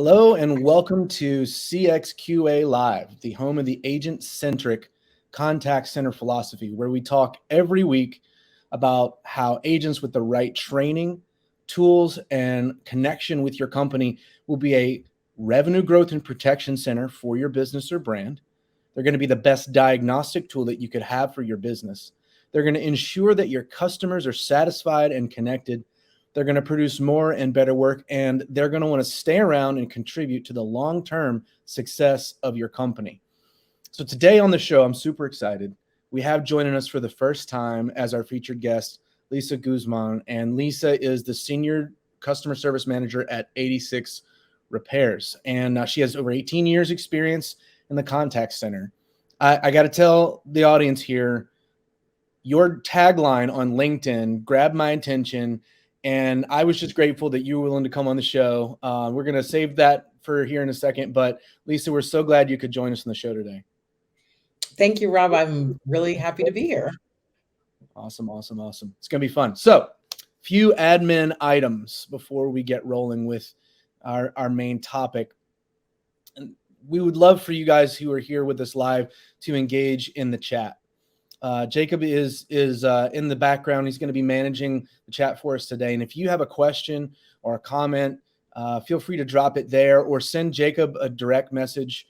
Hello and welcome to CXQA Live, the home of the agent-centric contact center philosophy, where we talk every week about how agents with the right training, tools, and connection with your company will be a revenue growth and protection center for your business or brand. They're going to be the best diagnostic tool that you could have for your business. They're going to ensure that your customers are satisfied and connected. They're going to produce more and better work, and they're going to want to stay around and contribute to the long-term success of your company. So today on the show, I'm super excited. We have joining us for the first time as our featured guest, Lisa Guzman, and Lisa is the Senior Customer Service Manager at 86 Repairs, and she has over 18 years experience in the contact center. I got to tell the audience here, your tagline on LinkedIn grabbed my attention, and I was just grateful that you were willing to come on the show. We're going to save that for here in a second, but Lisa, we're so glad you could join us on the show today. Thank you, Rob. I'm really happy to be here. Awesome. It's going to be fun. So, few admin items before we get rolling with our main topic. And we would love for you guys who are here with us live to engage in the chat. Jacob is in the background. He's going to be managing the chat for us today. And if you have a question or a comment, feel free to drop it there or send Jacob a direct message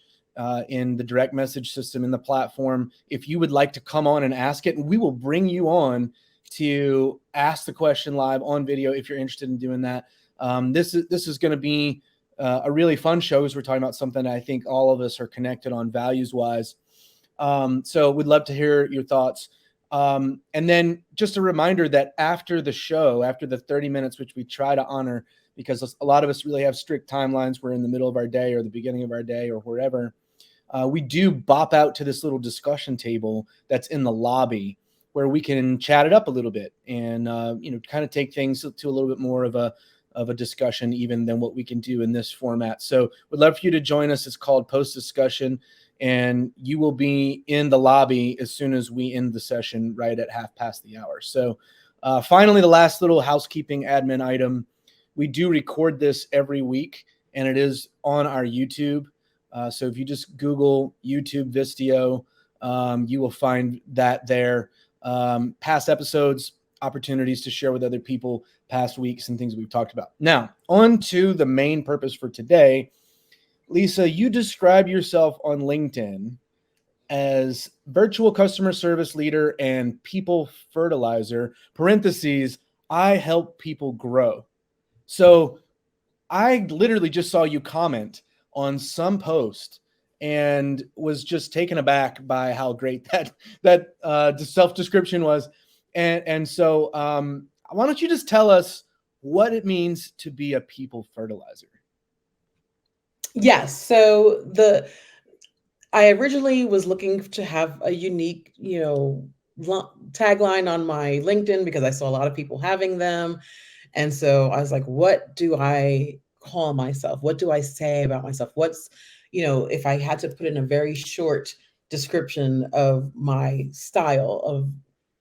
in the direct message system in the platform. If you would like to come on and ask it, and we will bring you on to ask the question live on video if you're interested in doing that. This is going to be a really fun show as we're talking about something I think all of us are connected on values-wise. So we'd love to hear your thoughts. And then just a reminder that after the show, after the 30 minutes, which we try to honor because a lot of us really have strict timelines. We're in the middle of our day or the beginning of our day or wherever. We do bop out to this little discussion table that's in the lobby where we can chat it up a little bit and, kind of take things to a little bit more of a discussion even than what we can do in this format. So we'd love for you to join us. It's called Post Discussion. And you will be in the lobby as soon as we end the session right at 1:30. So finally, the last little housekeeping admin item. We do record this every week, and it is on our YouTube. So if you just Google YouTube Vistio, you will find that there. Past episodes, opportunities to share with other people, past weeks, and things we've talked about. Now, on to the main purpose for today. Lisa, you describe yourself on LinkedIn as virtual customer service leader and people fertilizer, parentheses, I help people grow. So I literally just saw you comment on some post and was just taken aback by how great that self-description was. And so why don't you just tell us what it means to be a people fertilizer? Yes. So I originally was looking to have a unique, tagline on my LinkedIn because I saw a lot of people having them. And so I was like, what do I call myself? What do I say about myself? What's, if I had to put in a very short description of my style of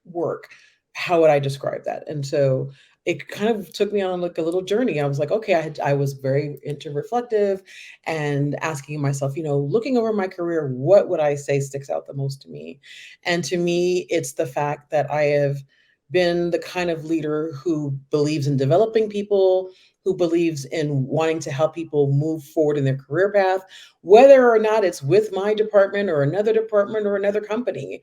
work, how would I describe that? And so it kind of took me on like a little journey. I was like, okay, I was very reflective and asking myself, looking over my career, what would I say sticks out the most to me? And to me, it's the fact that I have been the kind of leader who believes in developing people, who believes in wanting to help people move forward in their career path, whether or not it's with my department or another company.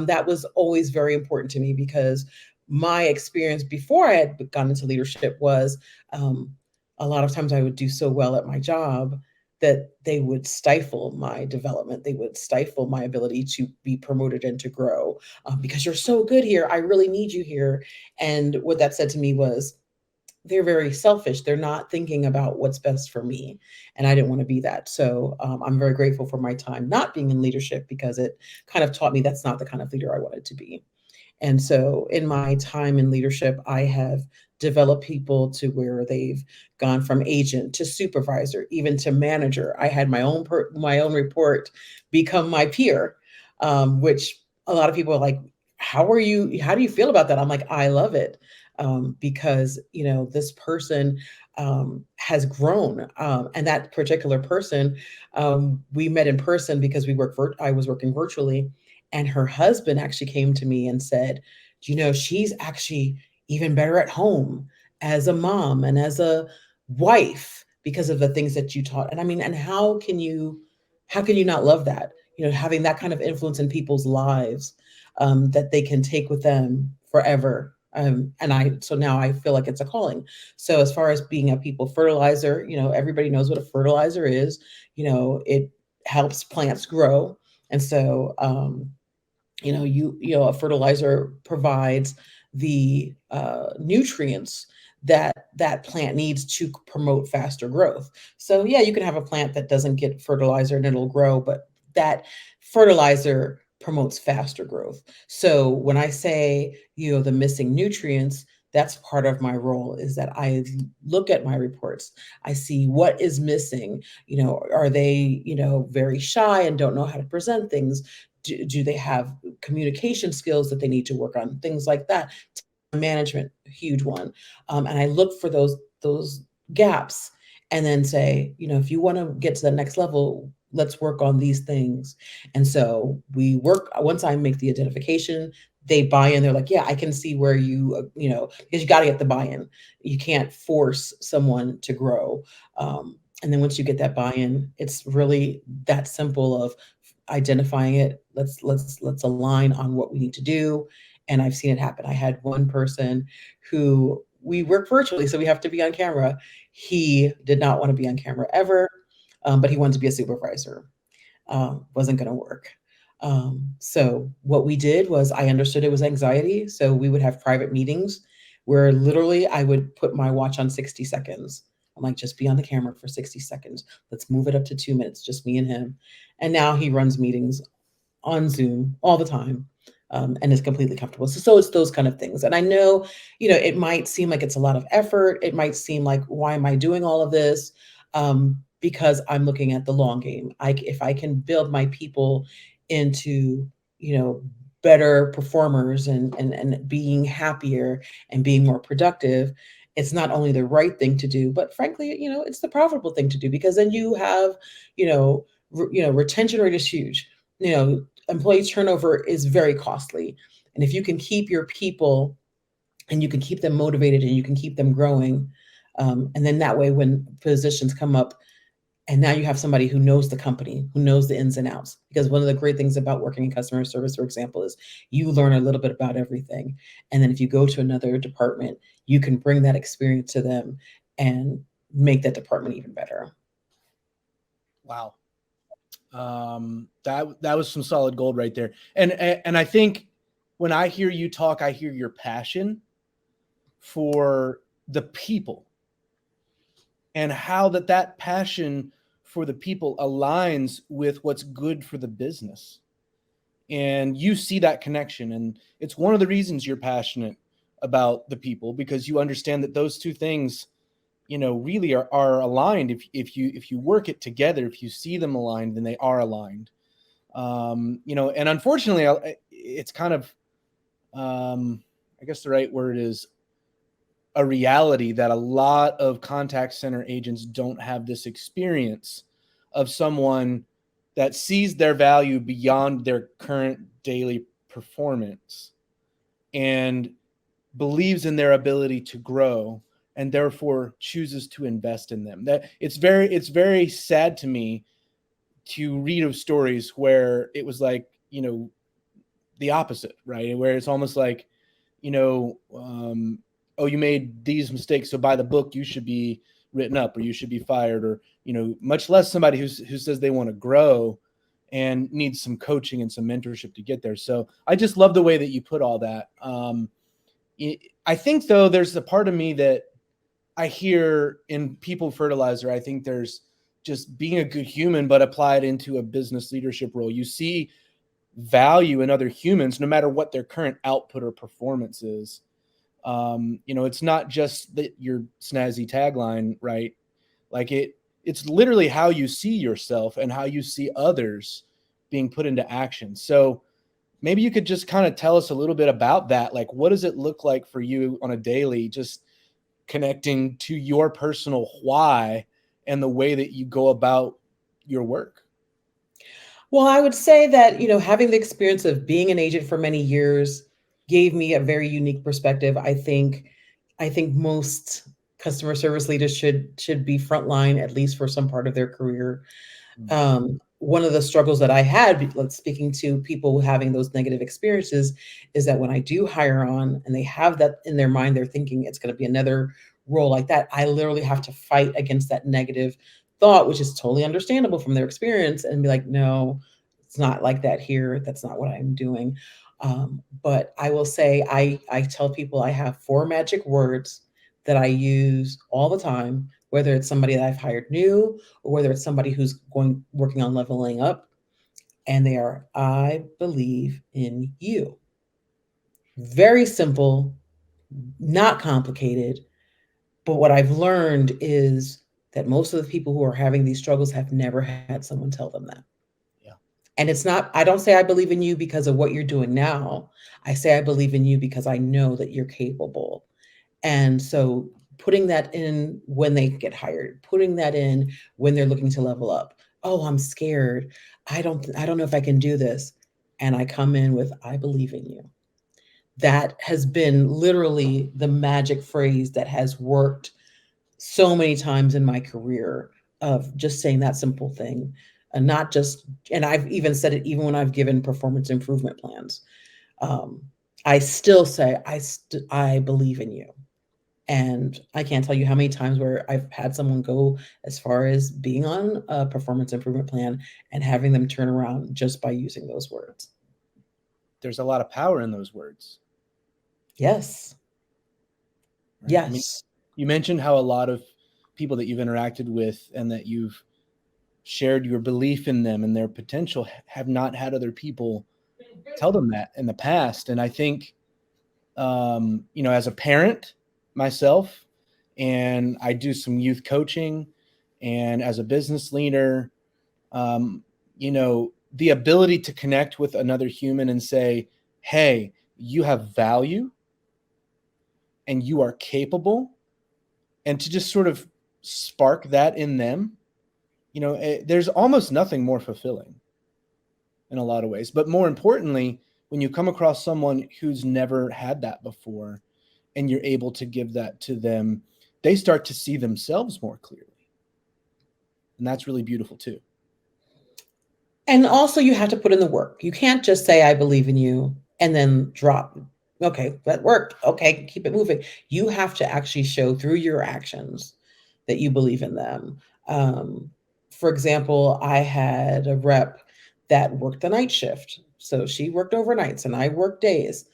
That was always very important to me because my experience before I had gone into leadership was a lot of times I would do so well at my job that they would stifle my development. They would stifle my ability to be promoted and to grow because you're so good here. I really need you here. And what that said to me was, they're very selfish. They're not thinking about what's best for me. And I didn't want to be that. So I'm very grateful for my time not being in leadership because it kind of taught me that's not the kind of leader I wanted to be. And so in my time in leadership, I have developed people to where they've gone from agent to supervisor, even to manager. I had my own report become my peer, which a lot of people are like, how do you feel about that? I'm like, I love it. Because, this person has grown. And that particular person, we met in person because I was working virtually. And her husband actually came to me and said, she's actually even better at home as a mom and as a wife because of the things that you taught. And I mean, and how can you not love that? Having that kind of influence in people's lives, that they can take with them forever. So now I feel like it's a calling. So as far as being a people fertilizer, everybody knows what a fertilizer is. It helps plants grow. And so, a fertilizer provides the nutrients that plant needs to promote faster growth. So yeah, you can have a plant that doesn't get fertilizer and it'll grow, but that fertilizer promotes faster growth. So when I say, the missing nutrients, that's part of my role, is that I look at my reports. I see what is missing. Are they, very shy and don't know how to present things? Do they have communication skills that they need to work on? Things like that. Management, a huge one. And I look for those gaps, and then say, if you want to get to the next level, let's work on these things. And so we work. Once I make the identification, they buy in. They're like, yeah, I can see where because you got to get the buy-in. You can't force someone to grow. And then once you get that buy-in, it's really that simple of identifying it. Let's align on what we need to do. And I've seen it happen. I had one person who, we work virtually, so we have to be on camera. He did not want to be on camera ever, but he wanted to be a supervisor. Wasn't going to work. So what we did was, I understood it was anxiety. So we would have private meetings where literally I would put my watch on 60 seconds. I'm like, just be on the camera for 60 seconds. Let's move it up to 2 minutes, just me and him. And now he runs meetings on Zoom all the time, and is completely comfortable. So it's those kind of things. And I know, it might seem like it's a lot of effort. It might seem like, why am I doing all of this? Because I'm looking at the long game. If I can build my people into, better performers and being happier and being more productive, it's not only the right thing to do, but frankly, it's the profitable thing to do, because then you have, retention rate is huge. Employee turnover is very costly. And if you can keep your people and you can keep them motivated and you can keep them growing, and then that way, when positions come up, and now you have somebody who knows the company, who knows the ins and outs. Because one of the great things about working in customer service, for example, is you learn a little bit about everything. And then if you go to another department, you can bring that experience to them and make that department even better. Wow. That was some solid gold right there. And I think when I hear you talk, I hear your passion for the people, and how that passion for the people aligns with what's good for the business. And you see that connection. And it's one of the reasons you're passionate about the people, because you understand that those two things, really are aligned. If you work it together, if you see them aligned, then they are aligned. And unfortunately, it's kind of, I guess the right word is a reality that a lot of contact center agents don't have this experience of someone that sees their value beyond their current daily performance and believes in their ability to grow, and therefore chooses to invest in them. That it's very sad to me to read of stories where it was like, the opposite, right? Where it's almost like, oh, you made these mistakes, so by the book, you should be written up, or you should be fired, or, much less somebody who says they want to grow and needs some coaching and some mentorship to get there. So I just love the way that you put all that. I think, though, there's a part of me that I hear in people fertilizer. I think there's just being a good human, but applied into a business leadership role. You see value in other humans, no matter what their current output or performance is. It's not just your snazzy tagline, right? Like it's literally how you see yourself and how you see others being put into action. So maybe you could just kind of tell us a little bit about that. Like, what does it look like for you on a daily, just connecting to your personal why and the way that you go about your work? Well, I would say that, having the experience of being an agent for many years gave me a very unique perspective. I think most customer service leaders should be frontline at least for some part of their career. Mm. One of the struggles that I had, speaking to people having those negative experiences, is that when I do hire on and they have that in their mind, they're thinking it's going to be another role like that. I literally have to fight against that negative thought, which is totally understandable from their experience, and be like, no, it's not like that here. That's not what I'm doing. But I will say, I tell people I have 4 magic words that I use all the time, whether it's somebody that I've hired new or whether it's somebody who's working on leveling up, and they are, I believe in you. Very simple, not complicated. But what I've learned is that most of the people who are having these struggles have never had someone tell them that. Yeah. And it's not, I don't say I believe in you because of what you're doing now. I say I believe in you because I know that you're capable. And so putting that in when they get hired, putting that in when they're looking to level up. Oh, I'm scared. I don't know if I can do this. And I come in with, I believe in you. That has been literally the magic phrase that has worked so many times in my career, of just saying that simple thing. And not just, and I've even said it even when I've given performance improvement plans. Um, I still say, I believe in you. And I can't tell you how many times where I've had someone go as far as being on a performance improvement plan and having them turn around just by using those words. There's a lot of power in those words. Yes. Right? I mean, Yes. you mentioned how a lot of people that you've interacted with and that you've shared your belief in them and their potential have not had other people tell them that in the past. And I think, as a parent myself, and I do some youth coaching, and as a business leader, the ability to connect with another human and say, hey, you have value and you are capable, and to just sort of spark that in them, there's almost nothing more fulfilling in a lot of ways. But more importantly, when you come across someone who's never had that before and you're able to give that to them, they start to see themselves more clearly. And that's really beautiful too. And also, you have to put in the work. You can't just say, I believe in you, and then drop. Okay, that worked. Okay, keep it moving. You have to actually show through your actions that you believe in them. For example, I had a rep that worked the night shift. So she worked overnights and I worked days,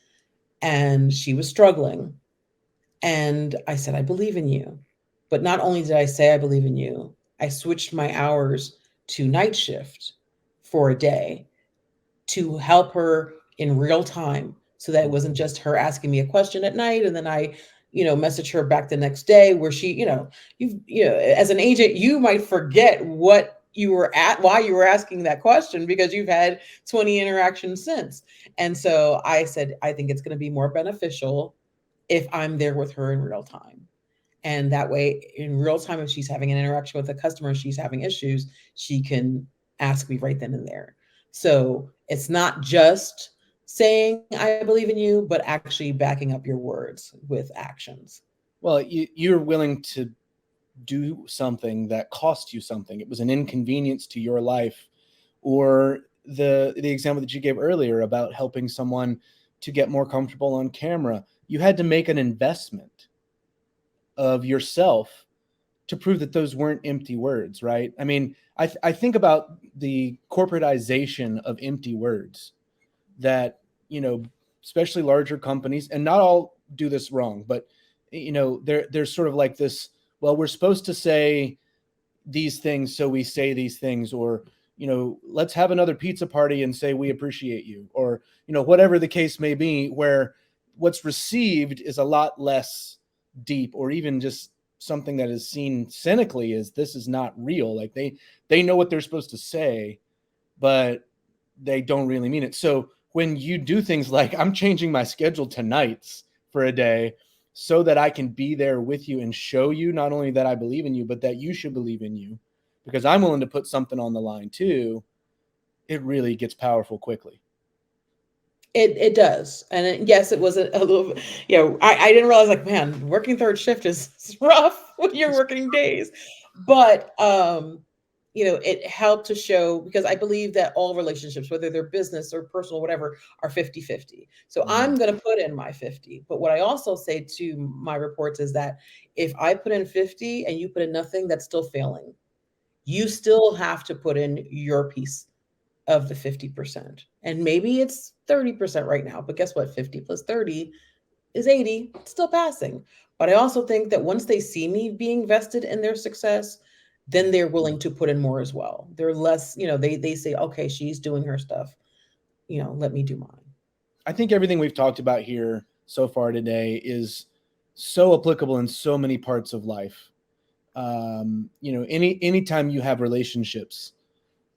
and she was struggling. And I said, I believe in you. But not only did I say, I believe in you, I switched my hours to night shift for a day to help her in real time, so that it wasn't just her asking me a question at night and then I, message her back the next day, where she, as an agent, you might forget what you were at, why you were asking that question, because you've had 20 interactions since. And so I said, I think it's going to be more beneficial if I'm there with her in real time. And that way, in real time, if she's having an interaction with a customer, she's having issues, she can ask me right then and there. So it's not just saying, I believe in you, but actually backing up your words with actions. Well, you're willing to do something that cost you something. It was an inconvenience to your life. Or the example that you gave earlier about helping someone to get more comfortable on camera. You had to make an investment of yourself to prove that those weren't empty words, right? I mean, I think about the corporatization of empty words that, especially larger companies, and not all do this wrong, but, there's sort of like this, well, we're supposed to say these things, so we say these things, or, let's have another pizza party and say we appreciate you, or, whatever the case may be, where what's received is a lot less deep, or even just something that is seen cynically as this is not real. Like they know what they're supposed to say, but they don't really mean it. So when you do things like, I'm changing my schedule to nights for a day so that I can be there with you and show you not only that I believe in you, but that you should believe in you, because I'm willing to put something on the line too, it really gets powerful quickly. It does. And yes, it was a little, I didn't realize, like, man, working third shift is rough when you're working days. But it helped to show, because I believe that all relationships, whether they're business or personal, whatever, are 50-50. So I'm going to put in my 50. But what I also say to my reports is that if I put in 50 and you put in nothing, that's still failing. You still have to put in your piece of the 50%. And maybe it's 30% right now, but guess what? 50 plus 30 is 80, still passing. But I also think that once they see me being vested in their success, then they're willing to put in more as well. They're less, they say, okay, she's doing her stuff, let me do mine. I think everything we've talked about here so far today is so applicable in so many parts of life. Anytime you have relationships,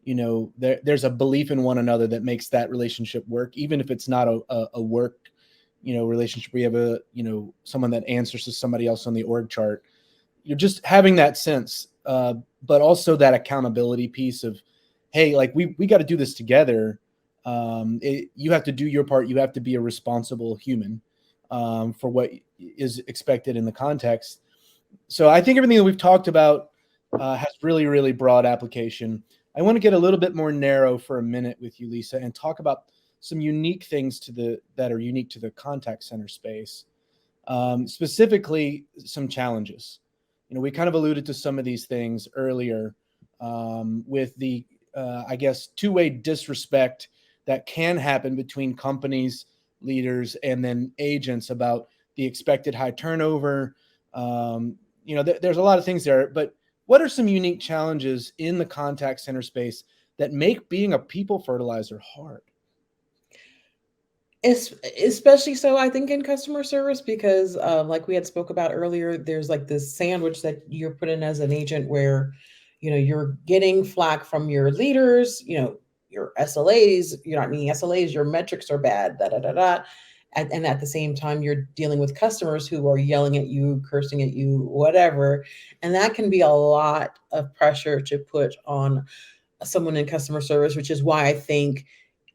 there's a belief in one another that makes that relationship work, even if it's not a work, relationship. We have someone that answers to somebody else on the org chart. You're just having that sense, but also that accountability piece of, hey, like we got to do this together. You have to do your part. You have to be a responsible human for what is expected in the context. So I think everything that we've talked about has really, really broad application. I want to get a little bit more narrow for a minute with you, Lisa, and talk about some unique things that are unique to the contact center space, specifically some challenges. We kind of alluded to some of these things earlier with the, I guess, two-way disrespect that can happen between companies, leaders, and then agents about the expected high turnover. There's a lot of things there, but what are some unique challenges in the contact center space that make being a people fertilizer hard? Especially so, I think, in customer service, because like we had spoke about earlier, there's like this sandwich that you're put in as an agent where, you're getting flack from your leaders, your SLAs, you're not meeting SLAs, your metrics are bad, da da da da. And at the same time, you're dealing with customers who are yelling at you, cursing at you, whatever. And that can be a lot of pressure to put on someone in customer service, which is why I think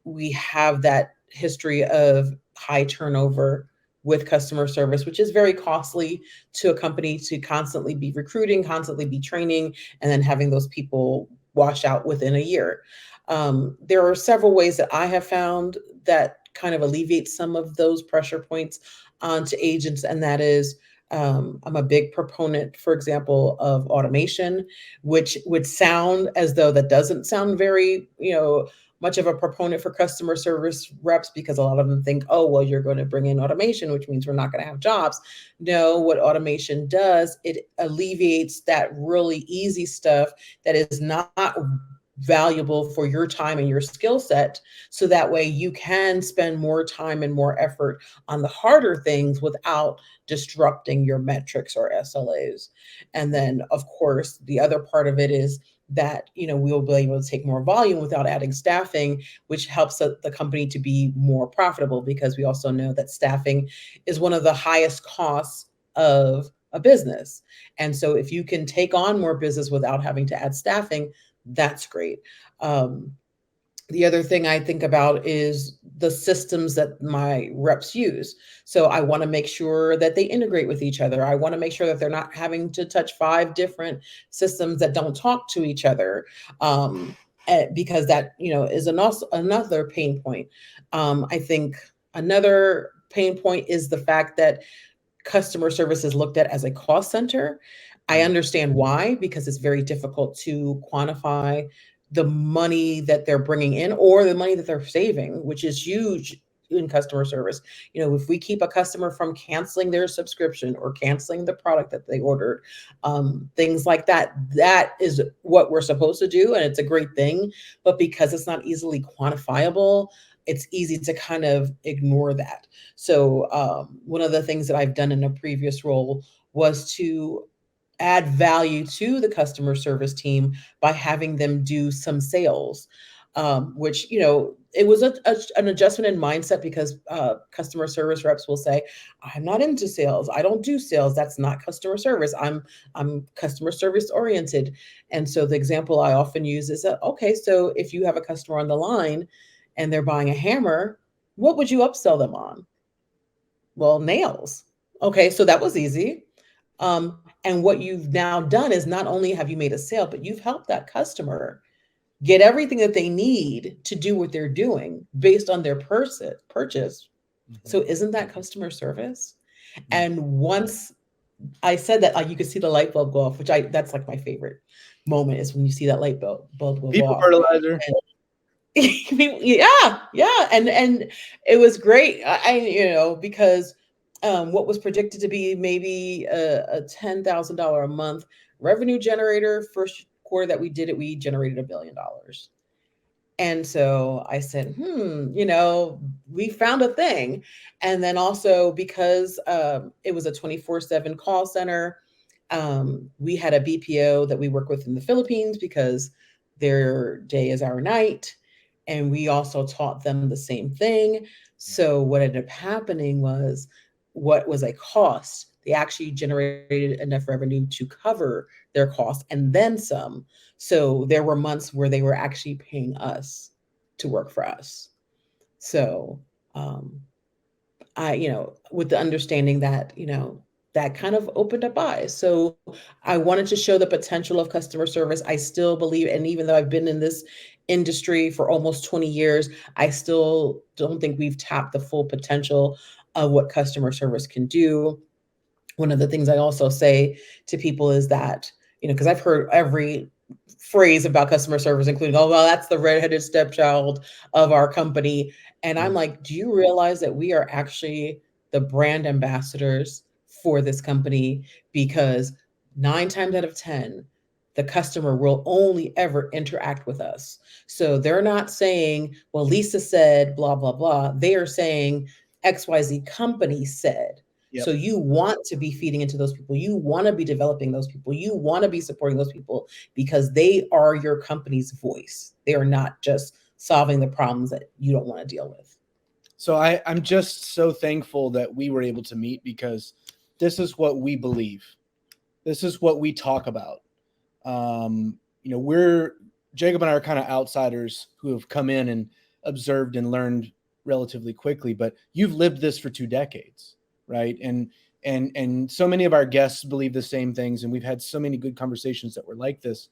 we have that history of high turnover with customer service, which is very costly to a company to constantly be recruiting, constantly be training, and then having those people wash out within a year. There are several ways that I have found that kind of alleviate some of those pressure points onto agents, and that is, I'm a big proponent, for example, of automation, which would sound as though that doesn't sound very, much of a proponent for customer service reps, because a lot of them think, oh, well, you're going to bring in automation, which means we're not going to have jobs. No, what automation does, it alleviates that really easy stuff that is not valuable for your time and your skill set. So that way you can spend more time and more effort on the harder things without disrupting your metrics or SLAs. And then, of course, the other part of it is that we'll be able to take more volume without adding staffing, which helps the company to be more profitable, because we also know that staffing is one of the highest costs of a business. And so if you can take on more business without having to add staffing, that's great. The other thing I think about is the systems that my reps use. So I want to make sure that they integrate with each other. I want to make sure that they're not having to touch 5 different systems that don't talk to each other, because that is another pain point. I think another pain point is the fact that customer service is looked at as a cost center. I understand why, because it's very difficult to quantify the money that they're bringing in or the money that they're saving, which is huge in customer service. If we keep a customer from canceling their subscription or canceling the product that they ordered, things like that, that is what we're supposed to do. And it's a great thing. But because it's not easily quantifiable, it's easy to kind of ignore that. So one of the things that I've done in a previous role was to add value to the customer service team by having them do some sales. which, you know, it was an adjustment in mindset because customer service reps will say, I'm not into sales. I don't do sales. That's not customer service. I'm customer service oriented. And so the example I often use is that, okay, so if you have a customer on the line and they're buying a hammer, what would you upsell them on? Well, nails. Okay, so that was easy. And what you've now done is not only have you made a sale, but you've helped that customer get everything that they need to do what they're doing based on their purchase. So isn't that customer service? And once I said that, like, you could see the light bulb go off, which that's like my favorite moment, is when you see that light bulb go People off. fertilizer. Yeah, and it was great. You know, because what was predicted to be maybe a $10,000 a month revenue generator, first quarter that we did it, we generated $1 billion. And so I said, you know, we found a thing. And then also because it was a 24/7 call center, we had a BPO that we work with in the Philippines because their day is our night. And we also taught them the same thing. So what ended up happening was, what was a cost, they actually generated enough revenue to cover their cost and then some. So there were months where they were actually paying us to work for us. So you know, with the understanding that, you know, that kind of opened up eyes. So I wanted to show the potential of customer service. I still believe, and even though I've been in this industry for almost 20 years, I still don't think we've tapped the full potential of what customer service can do. One of the things I also say to people is that, you know, because I've heard every phrase about customer service, including, oh, well, that's the redheaded stepchild of our company. And I'm like, do you realize that we are actually the brand ambassadors for this company? Because 9 times out of 10, the customer will only ever interact with us. So they're not saying, well, Lisa said, blah, blah, blah. They are saying XYZ company said. Yep. So you want to be feeding into those people. You want to be developing those people. You want to be supporting those people because they are your company's voice. They are not just solving the problems that you don't want to deal with. So I'm just so thankful that we were able to meet, because this is what we believe. This is what we talk about. You know, Jacob and I are kind of outsiders who have come in and observed and learned relatively quickly, but you've lived this for 2 decades. Right. And so many of our guests believe the same things. And we've had so many good conversations that were like this.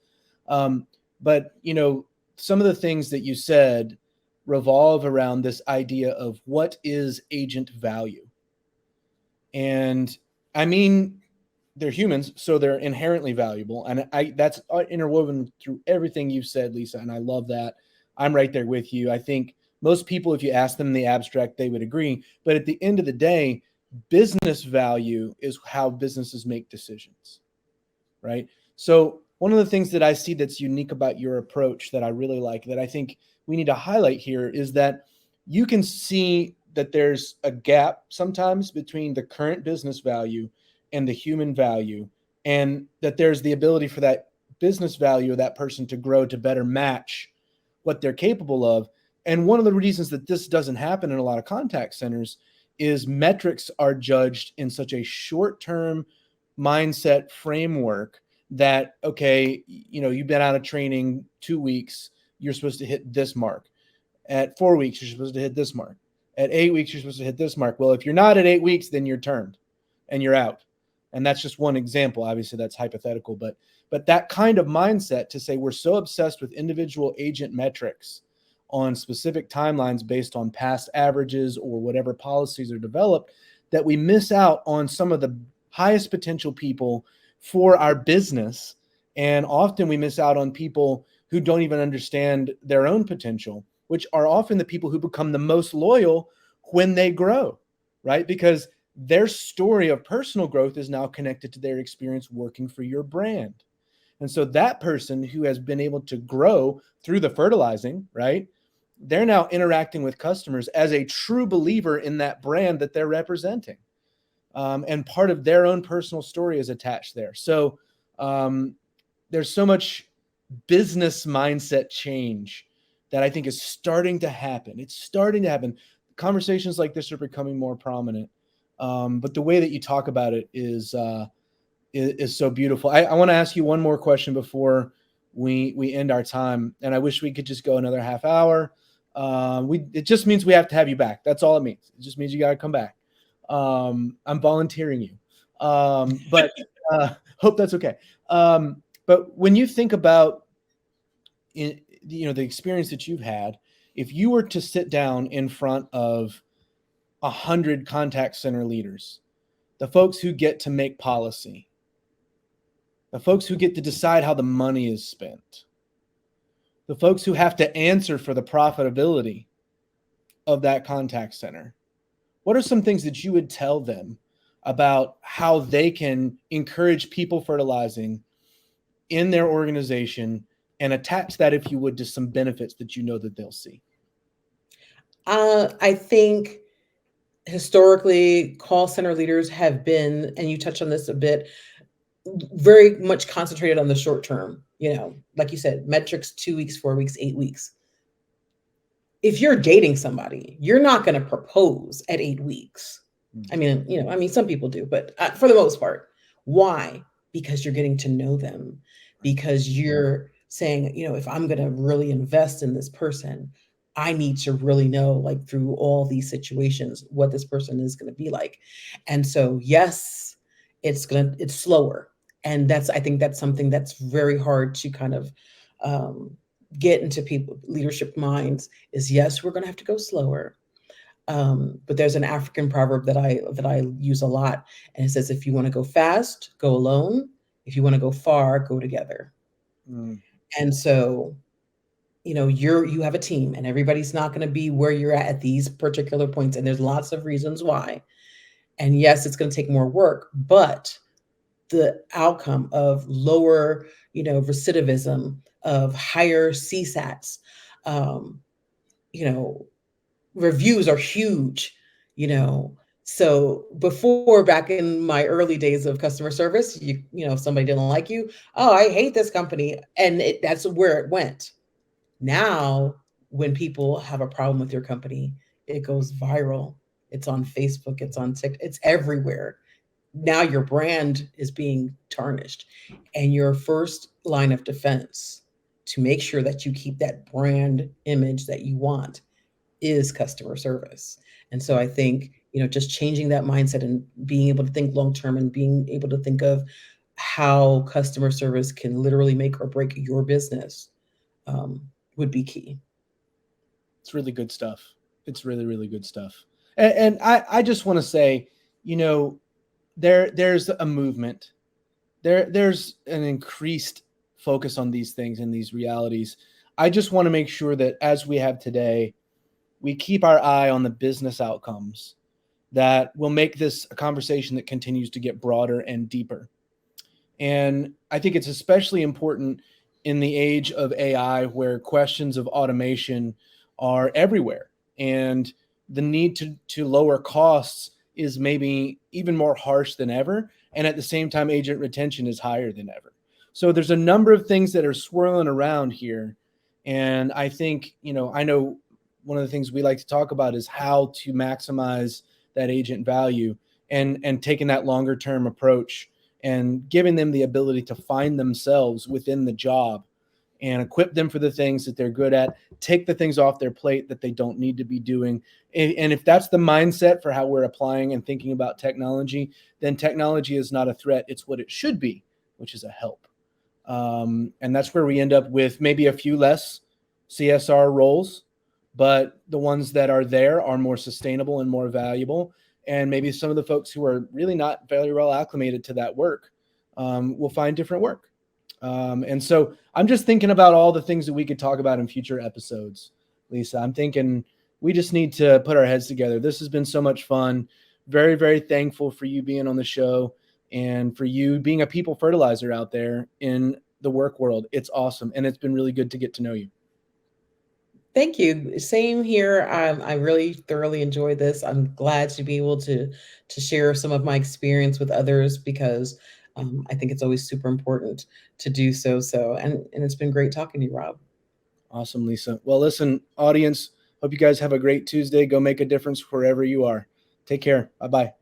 But, you know, some of the things that you said revolve around this idea of what is agent value. And I mean, they're humans, so they're inherently valuable. And that's interwoven through everything you've said, Lisa. And I love that. I'm right there with you. I think most people, if you ask them in the abstract, they would agree. But at the end of the day, business value is how businesses make decisions, right? So one of the things that I see that's unique about your approach that I really like, that I think we need to highlight here, is that you can see that there's a gap sometimes between the current business value and the human value, and that there's the ability for that business value of that person to grow to better match what they're capable of. And one of the reasons that this doesn't happen in a lot of contact centers is metrics are judged in such a short-term mindset framework that, okay, you know, you've been out of training 2 weeks, you're supposed to hit this mark. At 4 weeks, you're supposed to hit this mark. At 8 weeks, you're supposed to hit this mark. Well, if you're not at 8 weeks, then you're turned and you're out. And that's just one example. Obviously, that's hypothetical, but that kind of mindset to say we're so obsessed with individual agent metrics on specific timelines based on past averages or whatever policies are developed, that we miss out on some of the highest potential people for our business. And often we miss out on people who don't even understand their own potential, which are often the people who become the most loyal when they grow, right? Because their story of personal growth is now connected to their experience working for your brand. And so that person who has been able to grow through the fertilizing, right? They're now interacting with customers as a true believer in that brand that they're representing. And part of their own personal story is attached there. So there's so much business mindset change that I think is starting to happen. It's starting to happen. Conversations like this are becoming more prominent. But the way that you talk about it is so beautiful. I want to ask you one more question before we end our time, and I wish we could just go another half hour. It just means we have to have you back. That's all it means. It just means you got to come back. I'm volunteering you, but hope that's okay. But when you think about the experience that you've had, if you were to sit down in front of 100 contact center leaders, the folks who get to make policy, the folks who get to decide how the money is spent, the folks who have to answer for the profitability of that contact center, what are some things that you would tell them about how they can encourage people fertilizing in their organization and attach that, if you would, to some benefits that you know that they'll see? I think historically, call center leaders have been, and you touched on this a bit, very much concentrated on the short term. Like you said, metrics, 2 weeks, 4 weeks, 8 weeks. If you're dating somebody, you're not going to propose at 8 weeks. I mean, some people do, but for the most part. Why? Because you're getting to know them, because you're saying, if I'm going to really invest in this person, I need to really know, like, through all these situations, what this person is going to be like. And so, yes, it's slower. And I think that's something that's very hard to kind of get into people leadership minds is, yes, we're going to have to go slower. But there's an African proverb that I use a lot, and it says, if you want to go fast, go alone. If you want to go far, go together. And so, you have a team, and everybody's not going to be where you're at these particular points. And there's lots of reasons why. And yes, it's going to take more work, but the outcome of lower, recidivism, of higher CSATs, reviews are huge, So before, back in my early days of customer service, if somebody didn't like you, oh, I hate this company. And that's where it went. Now, when people have a problem with your company, it goes viral. It's on Facebook, it's on TikTok, it's everywhere. Now your brand is being tarnished, and your first line of defense to make sure that you keep that brand image that you want is customer service. And so I think, just changing that mindset and being able to think long-term and being able to think of how customer service can literally make or break your business would be key. It's really good stuff. It's really, really good stuff. And I just want to say, there's a movement. There's an increased focus on these things and these realities. I just want to make sure that as we have today, we keep our eye on the business outcomes that will make this a conversation that continues to get broader and deeper. And I think it's especially important in the age of AI, where questions of automation are everywhere, and the need to lower costs is maybe even more harsh than ever. And at the same time, agent retention is higher than ever. So there's a number of things that are swirling around here. And I think, I know one of the things we like to talk about is how to maximize that agent value, and taking that longer term approach and giving them the ability to find themselves within the job and equip them for the things that they're good at, take the things off their plate that they don't need to be doing. And if that's the mindset for how we're applying and thinking about technology, then technology is not a threat. It's what it should be, which is a help. And that's where we end up with maybe a few less CSR roles, but the ones that are there are more sustainable and more valuable. And maybe some of the folks who are really not very well acclimated to that work will find different work. And so I'm just thinking about all the things that we could talk about in future episodes, Lisa. I'm thinking we just need to put our heads together. This has been so much fun. Very, very thankful for you being on the show and for you being a people fertilizer out there in the work world. It's awesome. And it's been really good to get to know you. Thank you. Same here. I really thoroughly enjoyed this. I'm glad to be able to share some of my experience with others, because I think it's always super important to do so. And it's been great talking to you, Rob. Awesome, Lisa. Well, listen, audience, hope you guys have a great Tuesday. Go make a difference wherever you are. Take care. Bye-bye.